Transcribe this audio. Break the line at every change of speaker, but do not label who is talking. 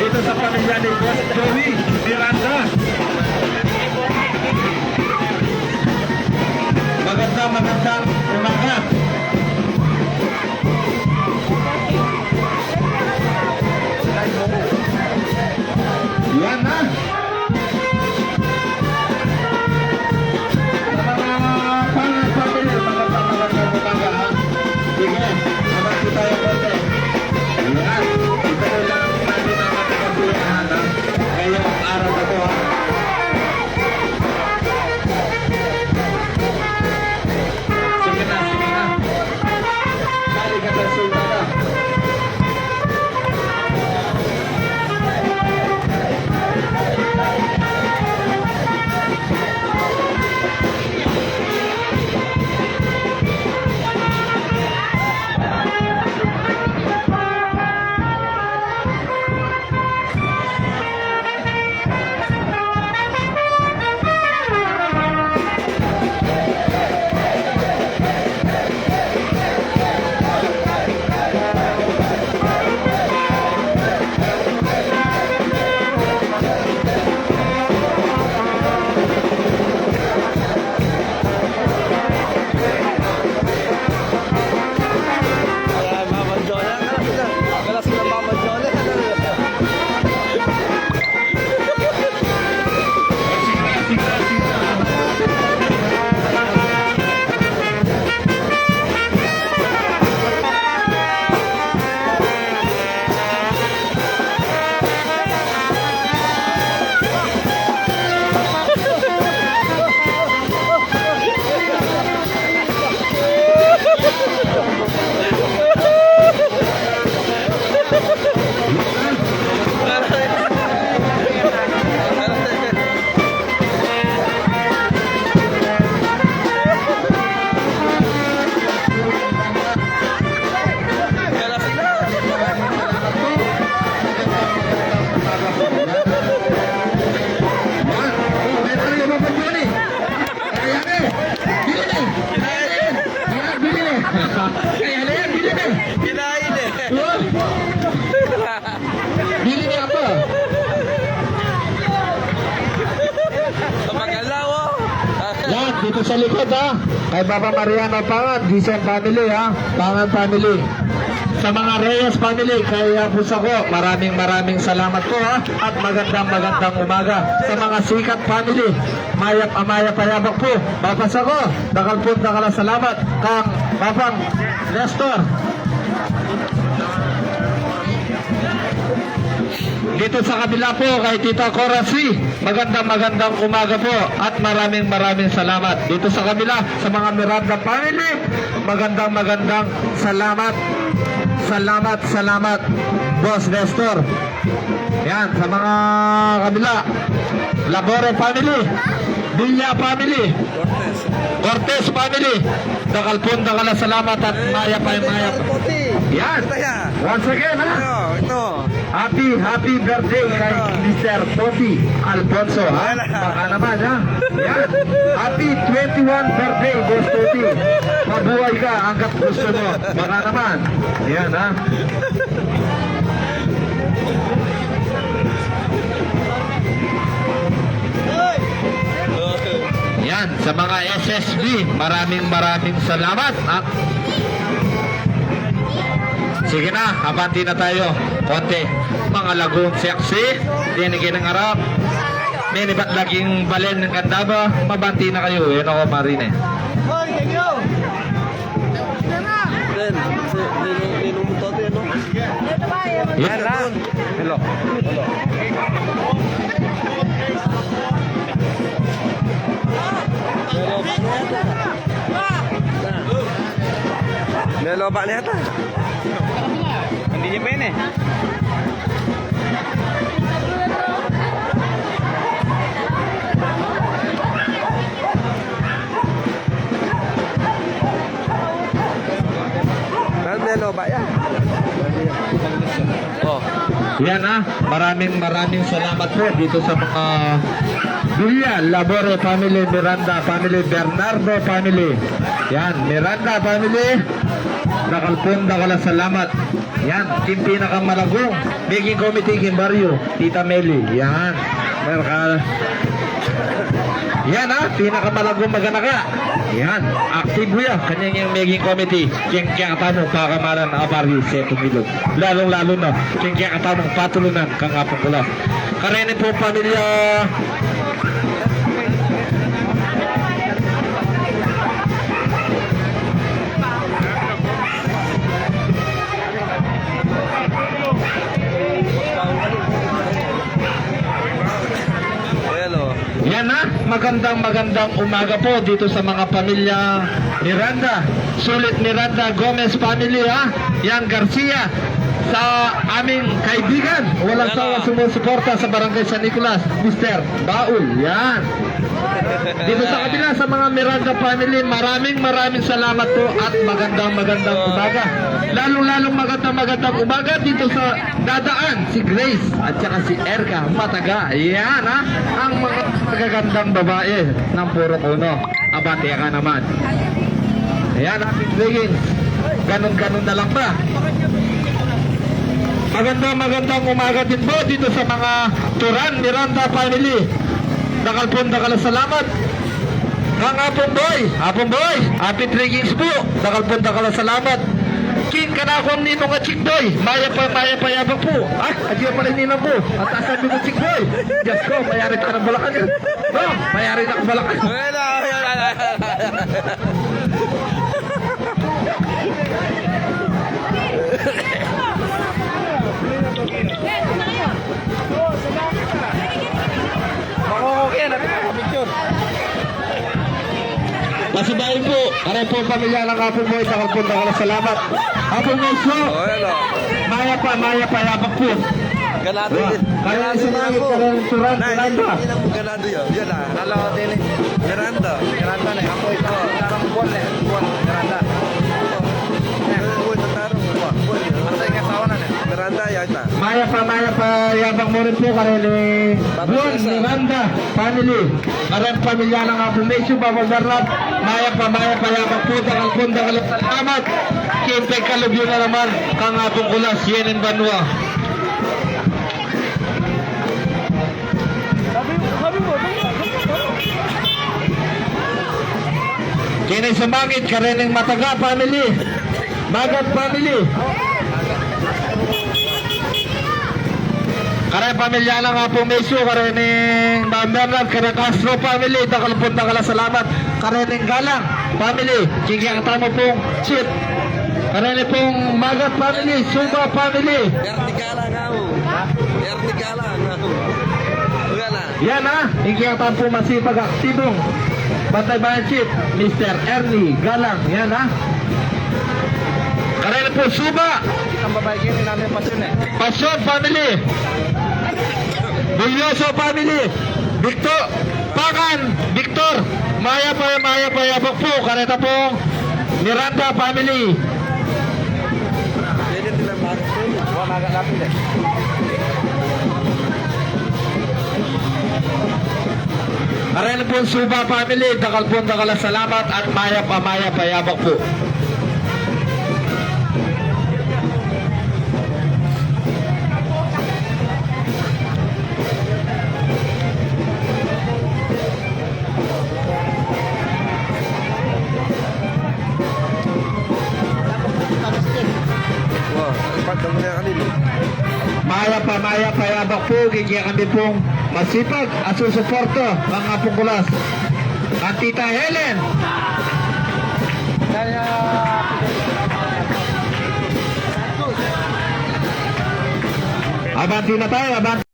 dito sa pamilya ni Boss Joey Miranda. Magandang umaga. Yan na. Bili niya apa? Yan, dito sa likod ha. Kay Papa Mariano Pangan, Dicen family ha. Pangan family. Sa mga Reyes family, kay Puso ko, maraming salamat po ha. At magandang umaga. Sa mga Sikat family, Mayap Amaya Payabak po. Papas ako, dakal po salamat. Kang Papang Nestor. Dito sa kabila po kay Tita Cora C. Magandang umaga po at maraming salamat. Dito sa kabila sa mga Miranda family, magandang salamat. Salamat Boss Nestor. Yan sa mga kabila, Labore family, Villa family, Cortez family, dakalpon salamat at mayap. Yan. Once again ha.
Ito.
Happy birthday kay Mr. Toti Alfonso ha. Baka naman ha. Yan. Happy 21 birthday Boss Toti. Mabuhay ka hanggat gusto mo. Baka naman. Yan ha. Yan sa mga SSB, maraming salamat ha. Sige na, abanti na tayo. Konti. Mga lagun seksi. Dinigin ng harap. Minibat laging balen ng ganda ba? Mabanti na kayo. Yan ako, Marine.
Hoy, thank you. Ninong mo to, ano?
Yan na. Hello.
Melo ba niya ta? Hindi niya pene. Melo ba ya? Oh.
Yan ha. Maraming salamat po dito sa mga Villa, Labore family, Miranda family, Bernardo family. Yan, Miranda family, Dakalpon, salamat. Yan, team pinakamalagong. Making committee, Kimbaryo, Tita Meli. Yan. Meron ka. Yan ha, pinakamalagong maganaka. Yan, active ya. Kanyang yung making committee. Kiyang katamo, kakamaran na abari sa tumilog. Lalong-lalo na, kiyang katamong patulunan kang apong kulas. Karene po pamilya. Yan na, magandang umaga po dito sa mga pamilya Miranda. Sulit Miranda Gomez family ha. Yan Garcia sa aming kaibigan. Walang sawa sumusuporta sa Barangay San Nicolas, Mr. Baul. Yan. Dito sa kabila sa mga Miranda family, maraming salamat po at magandang umaga. Lalong magandang umaga dito sa dadaan si Grace at saka si Erka Mataga. Yan ha, ang mga magagandang babae ng Puro Uno. Abante ka naman. Ayan ating dragons. Ganon na lang ba? Magandang umaga din po dito sa mga Turan Miranda family. Dakalpon salamat. Ang Hapon Boy, happy dragons po. Dakalpon salamat. King kanakong nino nga chikboy. Maya pa yabang po. Adiyo pa rin nino po. At asan mo chikboy. Diyos ko, mayari ka ng balakan yun. No, mayari na ng balakan. Masibahin po, kare po pamilya ng Hapon Boy, Dakalpon salamat. Hapon Boy po, maya pa yabang po.
Ganado yun.
Kaya sa langit, kaya ng Turan, Miranda.
Ganado yun. Yun na. Nalaw din eh. Miranda. Miranda na. Ako ito. Tarang buwan eh. Buwan. Miranda. Buwan na tarang. Buwan. Asa yung asawa na eh. Miranda yan na.
Maya pa yabang mo rin po, kare ni Buwan, Miranda, family. Kare pamilya ng Hapon Boy, Baba Bernard. Maya pa yabang po, Dakalpon salamat. Kiyempre kalubyo na naman, kang Hapon Kulas, Yenen Banua. Kinay sumangit, kareneng Mataga family. Magat family. Kare pamilya ng Hapon Meso, kareneng Bernard, kare Castro family. Dakalpon salamat. Kareneng Galang family. Kiki ang tamo pong chip. Karene pong Magat family, Suba family.
Vertikala nga ho. Vertikala nga ho. Wala.
Yan ha, hindi ang tampo masipag aktibong Bantay Bayan Chief, Mr. Ernie Galang. Yan ha. Karene po Suba.
Ang babae kini namin pasyon eh.
Pasyon family. Bulyoso family. Victor Pakan, Victor. Maya pa yabak po. Kareta pong Miranda family.
Pwede nila magat po. Huwag magat lapin eh.
Karene po Suba family. Dakalpon salamat at maya pa yabak po. Maya pa yabak po, kaya kami pong masipag at susuporto mga pungkulas. At Tita Helen. Abanti na tayo, abanti.